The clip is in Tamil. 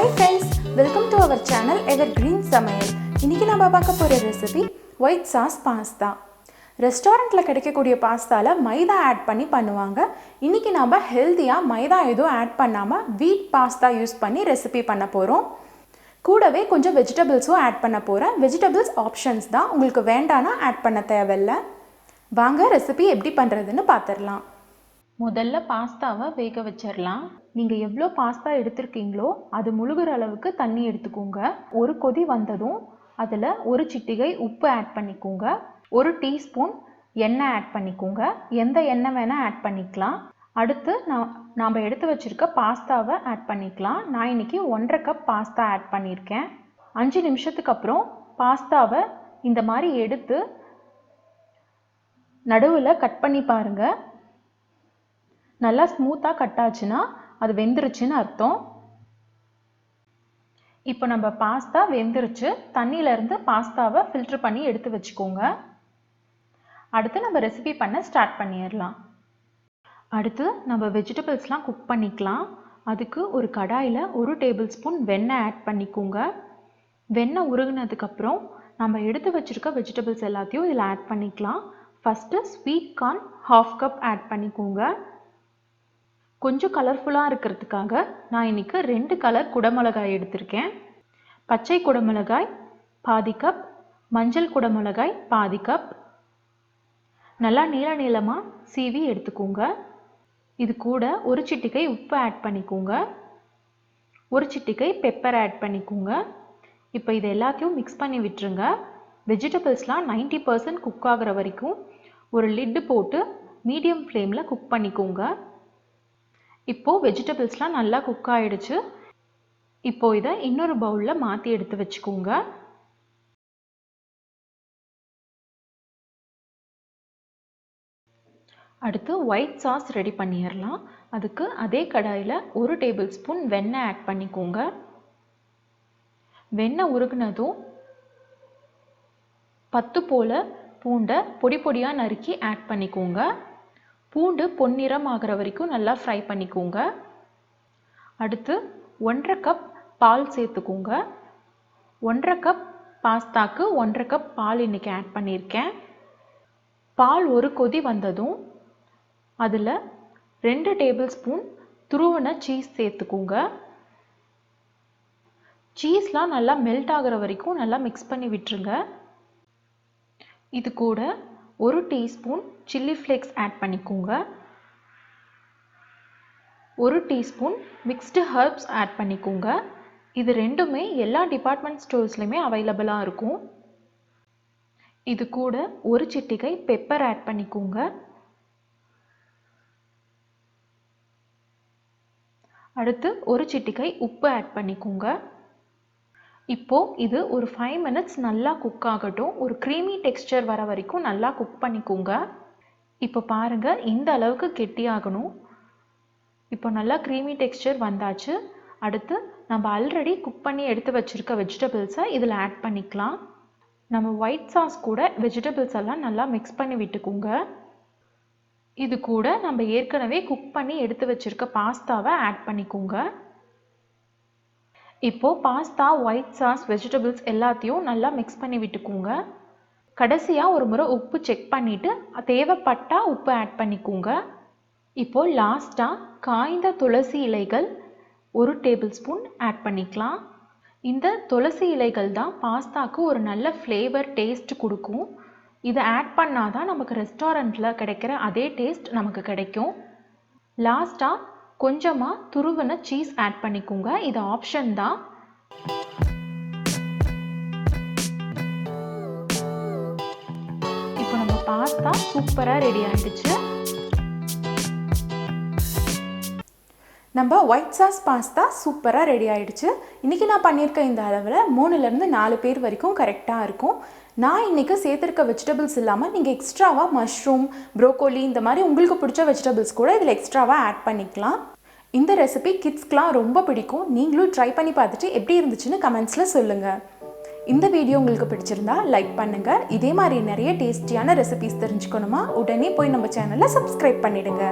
Hi friends, welcome to our channel Evergreen சமையல். இன்னைக்கு நாம பார்க்க போற ரெசிபி ஒயிட் சாஸ் பாஸ்தா. ரெஸ்டாரண்ட்ல கிடைக்கக்கூடிய பாஸ்தால மைதா ஆட் பண்ணி பண்ணுவாங்க. இன்னைக்கு நாம ஹெல்தியா மைதா எதுவும் ஆட் பண்ணாம வீட் பாஸ்தா யூஸ் பண்ணி ரெசிபி பண்ண போறோம். கூடவே கொஞ்சம் வெஜிடபிள்ஸும் ஆட் பண்ண போறேன். வெஜிடபிள்ஸ் ஆப்ஷன்ஸ் தான், உங்களுக்கு வேண்டானா ஆட் பண்ண தேவையில்லை. வாங்க ரெசிபி எப்படி பண்றதுன்னு பார்த்துடலாம். முதல்ல பாஸ்தாவை வேக வச்சிடலாம். நீங்கள் எவ்வளோ பாஸ்தா எடுத்திருக்கீங்களோ அது முழுகிற அளவுக்கு தண்ணி எடுத்துக்கோங்க. ஒரு கொதி வந்ததும் அதில் ஒரு சிட்டிகை உப்பு ஆட் பண்ணிக்கோங்க. ஒரு டீஸ்பூன் எண்ணெய் ஆட் பண்ணிக்கோங்க. எந்த எண்ணெய் வேணால் ஆட் பண்ணிக்கலாம். அடுத்து நாம் எடுத்து வச்சுருக்க பாஸ்தாவை ஆட் பண்ணிக்கலாம். நான் இன்றைக்கி 1.5 கப் பாஸ்தா ஆட் பண்ணியிருக்கேன். 5 நிமிஷத்துக்கு அப்புறம் பாஸ்தாவை இந்த மாதிரி எடுத்து நடுவில் கட் பண்ணி பாருங்கள். நல்லா ஸ்மூத்தாக கட் ஆச்சுன்னா அது வெந்துருச்சுன்னு அர்த்தம். இப்போ நம்ம பாஸ்தா வெந்துருச்சு. தண்ணியிலேருந்து பாஸ்தாவை ஃபில்டர் பண்ணி எடுத்து வச்சுக்கோங்க. அடுத்து நம்ம ரெசிபி பண்ண ஸ்டார்ட் பண்ணிடலாம். அடுத்து நம்ம வெஜிடபிள்ஸ்லாம் குக் பண்ணிக்கலாம். அதுக்கு ஒரு கடாயில் 1 டேபிள் ஸ்பூன் வெண்ணெய் ஆட் பண்ணிக்கோங்க. வெண்ணெய் உருகினதுக்கப்புறம் நம்ம எடுத்து வச்சுருக்க வெஜிடபிள்ஸ் எல்லாத்தையும் இதில் ஆட் பண்ணிக்கலாம். First sweet corn 1/2 cup add பண்ணிக்கோங்க. கொஞ்சம் கலர்ஃபுல்லாக இருக்கிறதுக்காக நான் இன்றைக்கி 2 கலர் குடமிளகாய் எடுத்திருக்கேன். பச்சை குடமிளகாய் பாதி கப், மஞ்சள் குடமிளகாய் பாதி கப். நல்லா நீளமாக சீவி எடுத்துக்கோங்க. இது கூட ஒரு சிட்டிகை உப்பு ஆட் பண்ணிக்கோங்க. ஒரு சிட்டிகை பெப்பர் ஆட் பண்ணிக்கோங்க. இப்போ இது எல்லாத்தையும் மிக்ஸ் பண்ணி விட்டுருங்க. வெஜிடபிள்ஸ்லாம் 90% குக் ஆகிற வரைக்கும் ஒரு லிட்டு போட்டு மீடியம் ஃப்ளேமில் குக் பண்ணிக்கோங்க. இப்போது வெஜிடபிள்ஸ்லாம் நல்லா குக் ஆகிடுச்சு. இப்போது இதை இன்னொரு பவுலில் மாற்றி எடுத்து வச்சுக்கோங்க. அடுத்து ஒயிட் சாஸ் ரெடி பண்ணிடலாம். அதுக்கு அதே கடாயில் 1 டேபிள் ஸ்பூன் வெண்ணெய் ஆட் பண்ணிக்கோங்க. வெண்ணெய் உருகுனதும் 10 போல் பூண்டை பொடி பொடியாக நறுக்கி ஆட் பண்ணிக்கோங்க. பூண்டு பொன்னிறம் ஆகிற வரைக்கும் நல்லா ஃப்ரை பண்ணிக்கோங்க. அடுத்து 1.5 கப் பால் சேர்த்துக்கோங்க. 1.5 கப் பாஸ்தாக்கு 1.5 கப் பால் இன்றைக்கி ஆட் பண்ணியிருக்கேன். பால் ஒரு கொதி வந்ததும் அதில் 2 டேபிள் ஸ்பூன் துருவன சீஸ் சேர்த்துக்கோங்க. சீஸ்லாம் நல்லா மெல்ட் ஆகிற வரைக்கும் நல்லா மிக்ஸ் பண்ணி விட்டுருங்க. இது கூட 1 டீஸ்பூன் சில்லி ஃப்ளேக்ஸ் ஆட் பண்ணிக்கோங்க. 1 டீஸ்பூன் மிக்ஸ்டு ஹர்ப்ஸ் ஆட் பண்ணிக்கோங்க. இது ரெண்டுமே எல்லா டிபார்ட்மெண்ட் ஸ்டோர்ஸ்லையுமே அவைலபிளாக இருக்கும். இது கூட ஒரு சிட்டிகை பெப்பர் ஆட் பண்ணிக்கோங்க. அடுத்து ஒரு சிட்டிகை உப்பு ஆட் பண்ணிக்கோங்க. இப்போது இது ஒரு 5 மினிட்ஸ் நல்லா குக் ஆகட்டும். ஒரு க்ரீமி டெக்ஸ்சர் வர வரைக்கும் நல்லா குக் பண்ணிக்கோங்க. இப்போ பாருங்கள், இந்த அளவுக்கு கெட்டியாகணும். இப்போ நல்லா க்ரீமி டெக்ஸ்சர் வந்தாச்சு. அடுத்து நம்ம ஆல்ரெடி குக் பண்ணி எடுத்து வச்சுருக்க வெஜிடபிள்ஸை இதில் ஆட் பண்ணிக்கலாம். நம்ம ஒயிட் சாஸ் கூட வெஜிடபிள்ஸ் எல்லாம் நல்லா மிக்ஸ் பண்ணி விட்டுக்கோங்க. இது கூட நம்ம ஏற்கனவே குக் பண்ணி எடுத்து வச்சுருக்க பாஸ்தாவை ஆட் பண்ணிக்கோங்க. இப்போது பாஸ்தா, ஒயிட் சாஸ், வெஜிடபிள்ஸ் எல்லாத்தையும் நல்லா மிக்ஸ் பண்ணி விட்டுக்கோங்க. கடைசியாக ஒரு முறை உப்பு செக் பண்ணிவிட்டு தேவைப்பட்டால் உப்பு ஆட் பண்ணிக்கோங்க. இப்போது லாஸ்ட்டாக காய்ந்த துளசி இலைகள் 1 டேபிள் ஸ்பூன் ஆட் பண்ணிக்கலாம். இந்த துளசி இலைகள் தான் பாஸ்தாவுக்கு ஒரு நல்ல ஃப்ளேவர் டேஸ்ட் கொடுக்கும். இதை ஆட் பண்ணால் தான் நமக்கு ரெஸ்டாரண்ட்டில் கிடைக்கிற அதே டேஸ்ட் நமக்கு கிடைக்கும். லாஸ்ட்டாக கொஞ்சமாக துருவன சீஸ் ஆட் பண்ணிக்கோங்க. இது ஆப்ஷன் தான். இப்போ நம்ம பாஸ்தா சூப்பராக ரெடி ஆகிடுச்சு. நம்ம ஒயிட் சாஸ் பாஸ்தா சூப்பராக ரெடி ஆகிடுச்சு. இன்றைக்கி நான் பண்ணியிருக்க இந்த அளவில் 3லேருந்து 4 பேர் வரைக்கும் கரெக்டாக இருக்கும். நான் இன்றைக்கி சேர்த்துருக்க வெஜிடபிள்ஸ் இல்லாமல் நீங்கள் எக்ஸ்ட்ராவாக மஷ்ரூம், ப்ரோக்கோலி இந்த மாதிரி உங்களுக்கு பிடிச்ச வெஜிடபிள்ஸ் கூட இதில் எக்ஸ்ட்ராவாக ஆட் பண்ணிக்கலாம். இந்த ரெசிபி கிட்ஸ்க்கெலாம் ரொம்ப பிடிக்கும். நீங்களும் ட்ரை பண்ணி பார்த்துட்டு எப்படி இருந்துச்சுன்னு கமெண்ட்ஸில் சொல்லுங்கள். இந்த வீடியோ உங்களுக்கு பிடிச்சிருந்தா லைக் பண்ணுங்கள். இதே மாதிரி நிறைய டேஸ்டியான ரெசிபிஸ் தெரிஞ்சுக்கணுமா உடனே போய் நம்ம சேனலை சப்ஸ்கிரைப் பண்ணிவிடுங்க.